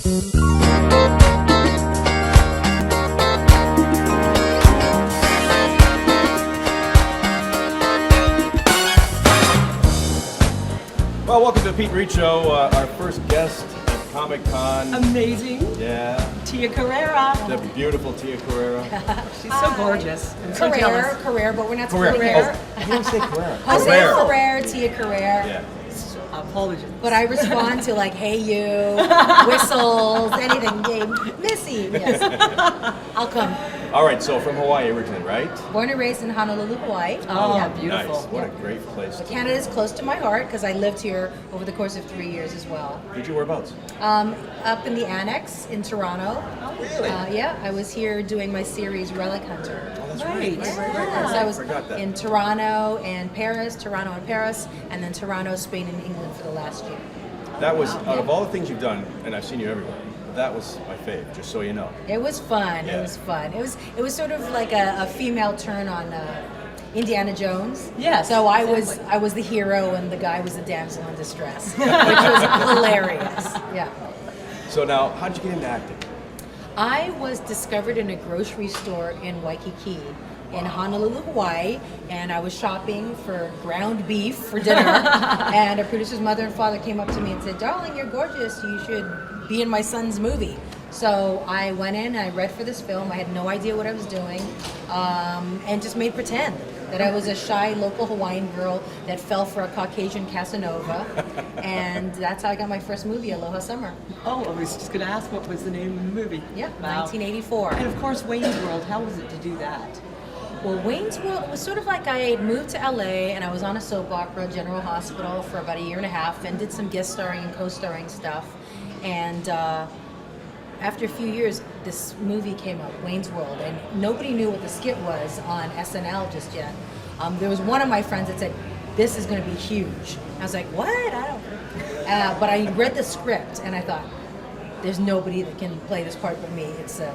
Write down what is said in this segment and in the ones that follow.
Well, welcome to the Peet Reet Show. Our first guest at Comic-Con. Amazing. Yeah. Tia Carrere. The beautiful Tia Carrere. She's so gorgeous. I'm so jealous. Carrere, but we're not Carrere. Carrere. Oh, you don't say Carrere. Jose Carrere, Tia Carrere. Yeah. Apologies. But I respond to like, hey you, whistles, anything. Hey, Missy. Yes. I'll come. All right, so from Hawaii originally, right? Born and raised in Honolulu, Hawaii. Oh, Yeah. beautiful. Nice. What a great place. Canada is close to my heart because I lived here over the course of 3 years as well. Did you whereabouts? Up in the Annex in Toronto. Oh, really? Yeah, I was here doing my series Relic Hunter. Oh, that's Right. right. So I was forgot that. in Toronto and Paris, and then Toronto, Spain, and England for the last year. That was, out of all the things you've done, and I've seen you everywhere, that was my fave, just so you know. It was fun. Yeah. It was fun. It was sort of like a female turn on Indiana Jones. Yes, So I exactly. was the hero and the guy was the damsel in distress, which was hilarious. Yeah. So now, how did you get into acting? I was discovered in a grocery store in Waikiki in Honolulu, Hawaii, and I was shopping for ground beef for dinner, and a producer's mother and father came up to me and said, "Darling, you're gorgeous. You should be in my son's movie." So I went in, I read for this film. I had no idea what I was doing, and just made pretend that I was a shy local Hawaiian girl that fell for a Caucasian Casanova, and that's how I got my first movie, Aloha Summer. Oh, I was just going to ask what was the name of the movie. Yeah, Wow. 1984. And of course, Wayne's World. How was it to do that? Well, Wayne's World was sort of like I had moved to LA and I was on a soap opera, General Hospital, for about a year and a half and did some guest starring and co-starring stuff. And after a few years, this movie came out, Wayne's World, and nobody knew what the skit was on SNL just yet. There was one of my friends that said, "This is going to be huge." I was like, "What? I don't." But I read the script and I thought, "There's nobody that can play this part but me." It's a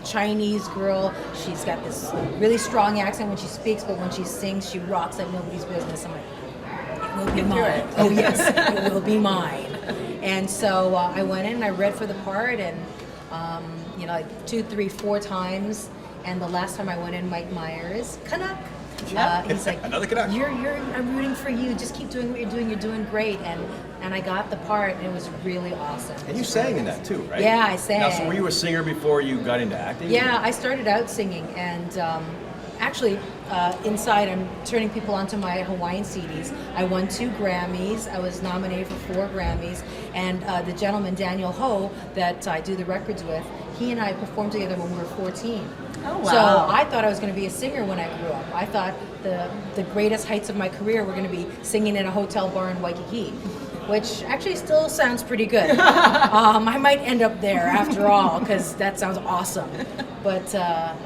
Chinese girl. She's got this really strong accent when she speaks, but when she sings, she rocks like nobody's business. I'm like, "It will be mine." Oh yes, it will be mine. And so I went in and I read for the part, and like 2, 3, 4 times. And the last time I went in, Mike Myers, Canuck. He's like, Another Canuck. I'm rooting for you. Just keep doing what you're doing. You're doing great. And I got the part, and it was really awesome. And you sang in that too, right? Yeah, I sang. Now, so were you a singer before you got into acting? Yeah, I started out singing, and actually, inside I'm turning people onto my Hawaiian CDs. I won 2 Grammys. I was nominated for 4 Grammys, and the gentleman Daniel Ho that I do the records with, he and I performed together when we were 14. Oh, wow. So I thought I was going to be a singer when I grew up. I thought the greatest heights of my career were going to be singing in a hotel bar in Waikiki, which actually still sounds pretty good. I might end up there after all, because that sounds awesome. But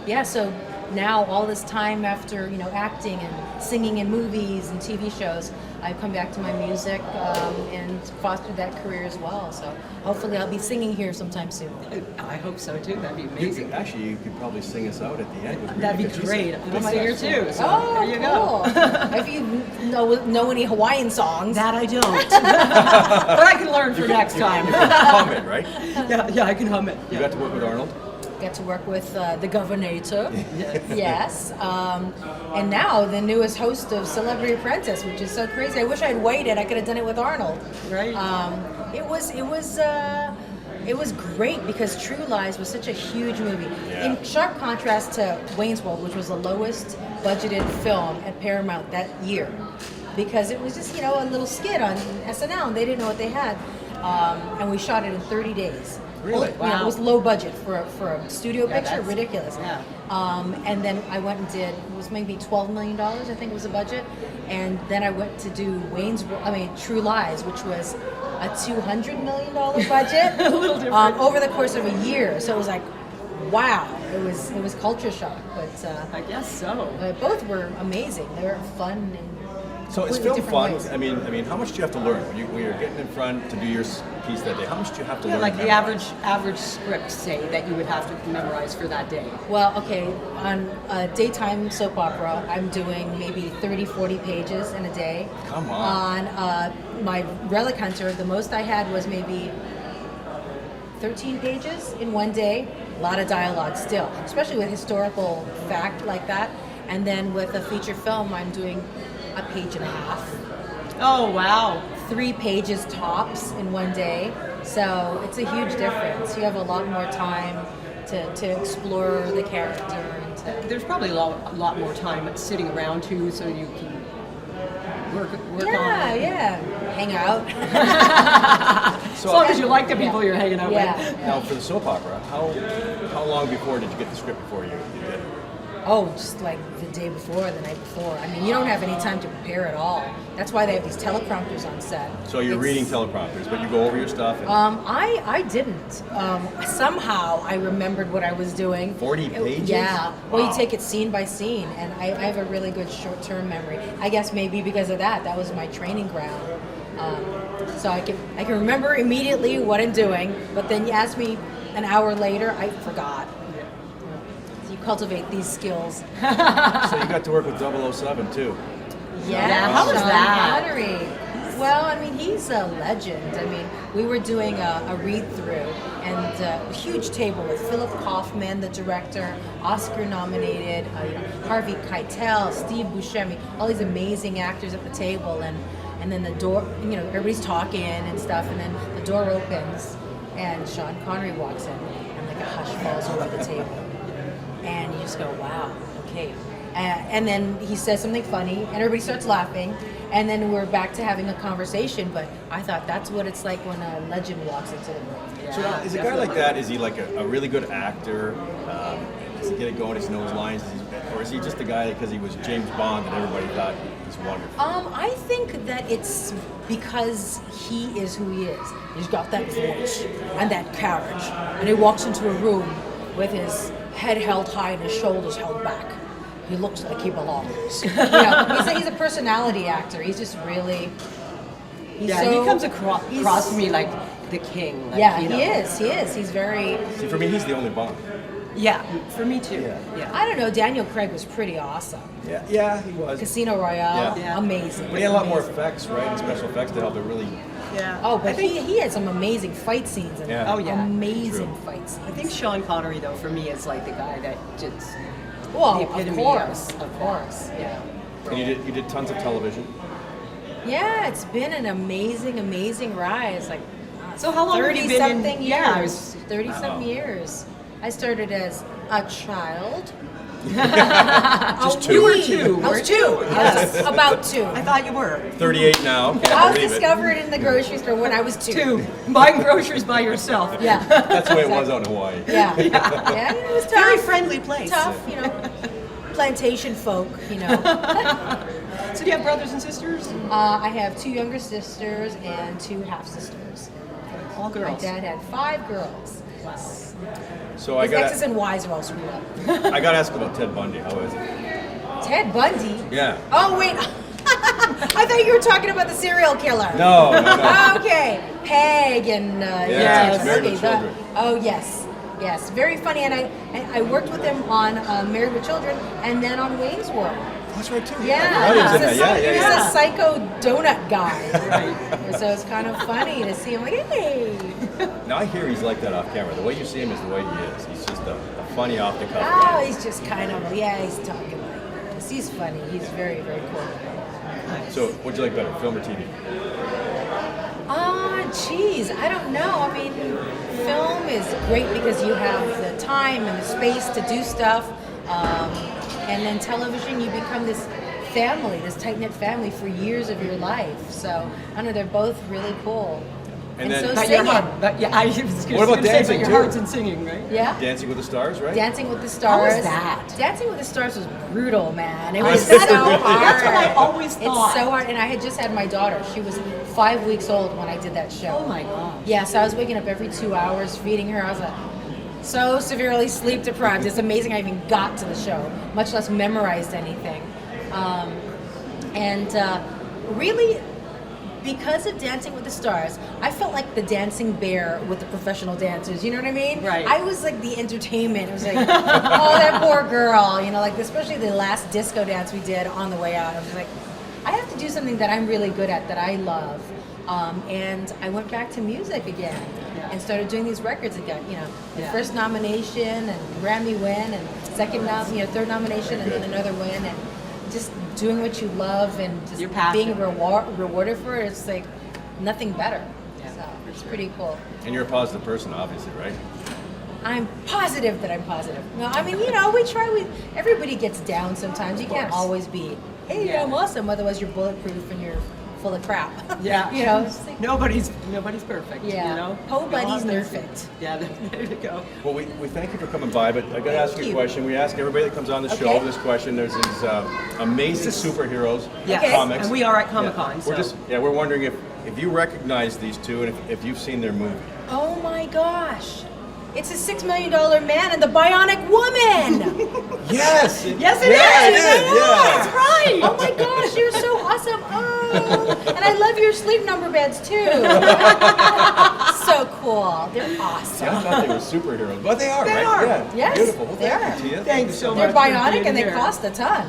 yeah, so now all this time after acting and singing in movies and TV shows, I've come back to my music and fostered that career as well. So hopefully I'll be singing here sometime soon. I hope so too. That'd be You amazing. you could probably sing us out at the end. with That'd be Rita, 'cause great. she's a I'm good a singer singer. too. So Oh, there you cool. go. If you know any Hawaiian songs. That I don't. But I can learn for next time. You can hum it, right? Yeah, I can hum it. You Yeah. got to work with Arnold. Got to work with the Governator. Yes. And now the newest host of Celebrity Apprentice, which is so crazy. I wish I'd waited. I could have done it with Arnold. Right. It was great because True Lies was such a huge movie. Yeah. In sharp contrast to Wayne's World, which was the lowest budgeted film at Paramount that year, because it was just a little skit on SNL and they didn't know what they had, and we shot it in 30 days. Really? It was low budget for a studio picture, that's- ridiculous. yeah. And then I went and did, it was maybe $12 million, I think was the budget. And then I went to do True Lies, which was a $200 million budget. A little different. Over the course of a year. So it was like, wow, it was culture shock. But I guess so. both were amazing. They were fun and So is completely film different fun? ways. I mean, how much do you have to learn when you're getting in front to do your piece that day? How much do you have to Yeah, learn? like to the memorize? average script, say, that you would have to memorize for that day. Well, okay, on a daytime soap opera, I'm doing maybe 30, 40 pages in a day. Come on. On my Relic Hunter, the most I had was maybe 13 pages in one day. A lot of dialogue still, especially with historical fact like that. And then with a feature film, I'm doing a page and a half. Oh, wow. 3 pages tops in one day. So it's a huge difference. You have a lot more time to explore the character. And to, There's probably a lot more time sitting around too, so you can work on it. yeah. Hang out. As long as you like the people you're hanging out Yeah. with. Now, for the soap opera, how long before did you get the script before you did it? Oh, just like the day before, the night before. I mean, you don't have any time to prepare at all. That's why they have these teleprompters on set. So you're It's- reading teleprompters, but you go over your stuff. And I didn't. Somehow I remembered what I was doing. 40 pages? Yeah. Well, Wow. you take it scene by scene, and I have a really good short-term memory. I guess maybe because of that. That was my training ground. So I can remember immediately what I'm doing, but then you ask me an hour later, I forgot. So you cultivate these skills. So you got to work with 007 too. Yeah, how was Sean that? Connery. Well, I mean, he's a legend. I mean, we were doing a read-through, and a huge table with Philip Kaufman, the director, Oscar-nominated, Harvey Keitel, Steve Buscemi, all these amazing actors at the table, and then the door, everybody's talking and stuff, and then the door opens, and Sean Connery walks in, and like a hush falls over the table. And you just go, wow, okay. And then he says something funny, and everybody starts laughing, and then we're back to having a conversation. But I thought that's what it's like when a legend walks into the room. So now, is a guy like that, is he like a really good actor? Does he get it going, does he know his lines? Or is he just a guy because he was James Bond and everybody thought he's wonderful? I think that it's because he is who he is. He's got that voice and that carriage, and he walks into a room with his head held high and his shoulders held back. He looks like he belongs. He's a personality actor. He's just really. He comes across to me like the king. Like, Yeah, he is. He is. He's very. See, for me, he's the only Bond. Yeah, for me too. Yeah. I don't know. Daniel Craig was pretty awesome. Yeah, he was. Casino Royale, Yeah. amazing. But he had a lot more Amazing. effects, right? And special effects to help it really. Yeah. Oh, but I think, he had some amazing fight scenes in Yeah. there. Oh, yeah. Amazing True. fight scenes. I think Sean Connery though for me is like the guy that just Well, the of epitome course, of of course, yeah. And you did tons of television. Yeah, it's been an amazing rise. Like, So how long have you been in- something Yeah, I years? was- 30-something years. I started as a child. Just two. You were two, I was weren't two. you? Yes, about two. I thought you were 38 now. I was Believe it. discovered in the grocery store when I was two. two buying groceries by yourself. Yeah. That's the way it was out in Hawaii. Yeah. Yeah, it was tough. Very friendly place. Tough, plantation folk, So do you have brothers and sisters? I have 2 younger sisters and 2 half-sisters. All My girls. dad had 5 girls. Wow. So I His X's got and Y's are all screwed up. I got to ask about Ted Bundy. How is it? Ted Bundy? Yeah. Oh, wait. I thought you were talking about the serial killer. No. Okay. Peg and... Yes, Married with Children. Oh, yes. Yes, very funny. And I worked with him on Married with Children and then on Wayne's World. That's right too. Yeah, I forgot he was in that. he was Yeah. a psycho donut guy. So it's kind of funny to see him like, hey. Now I hear he's like that off camera. The way you see him is the way he is. He's just a funny off the cuff Oh, guy. he's just kind of, he's talking like this. He's funny. He's very, very cool. So what'd you like better, film or TV? Geez, I don't know. I mean, film is great because you have the time and the space to do stuff. And then television, you become this family, this tight-knit family for years of your life. So, I don't know, they're both really cool. And And then- so But your singing. heart, but yeah, I was just What about gonna say, dancing, but too? your heart's in singing, right? Yeah. Dancing with the Stars, right? Dancing with the Stars. How was that? Dancing with the Stars was brutal, man. It Was was it so really? hard. That's what I always It's thought. so hard. And I had just had my daughter. She was 5 weeks old when I did that show. Oh my gosh. Yeah, so I was waking up every 2 hours feeding her. I was like so severely sleep deprived. It's amazing I even got to the show, much less memorized anything. Really, because of Dancing with the Stars, I felt like the dancing bear with the professional dancers. You know what I mean? Right. I was like the entertainment. It was like, oh, that poor girl. Like especially the last disco dance we did on the way out. I was like, I have to do something that I'm really good at, that I love. And I went back to music again and started doing these records again. You know, the Yeah. first nomination and Grammy win, and third nomination and then another win, and just doing what you love and just Your passion. being rewarded for it. It's like nothing better. Yeah, So for it's sure. pretty cool. And you're a positive person, obviously, right? I'm positive that I'm positive. No, I mean, you know, we try. Everybody gets down sometimes. You can't course. always be, hey, Yeah. I'm awesome. Otherwise, you're bulletproof and you're full of crap. Yeah. You know, it's just like, Nobody's perfect. Yeah. You know. Nobody's We all have those- perfect. Yeah. There you go. Well, we thank you for coming by, but I got to ask you a you. question. We ask everybody that comes on the show Okay. this question. There's these amazing superheroes Yes. Okay. comics. And we are at Comic-Con. Yeah. We're wondering if you recognize these two and if you've seen their movie. oh my gosh, it's a $6 million man and the Bionic Woman. Yes. Yes, it yeah, is. It is. Yeah. That's right. Oh my gosh, you're so awesome. Oh, and I love your sleep number beds too. So cool. They're See, awesome. I thought they were superheroes, but they are, They right? are. Yeah. Yes, Beautiful. Well, they thank are. you, Tia. Thanks so They're much. for bionic being and they here. cost a ton.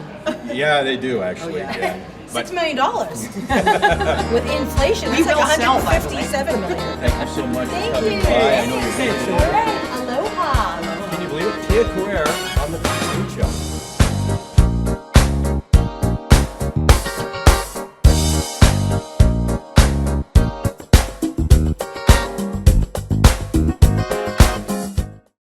Yeah, they do actually. Yeah. But $6 million. With inflation, We that's like will sell, by the way. $157 million. thank you so much Thank for coming you. by. I know you're busy. All right. Aloha. Can you believe it? Tia Carrere on the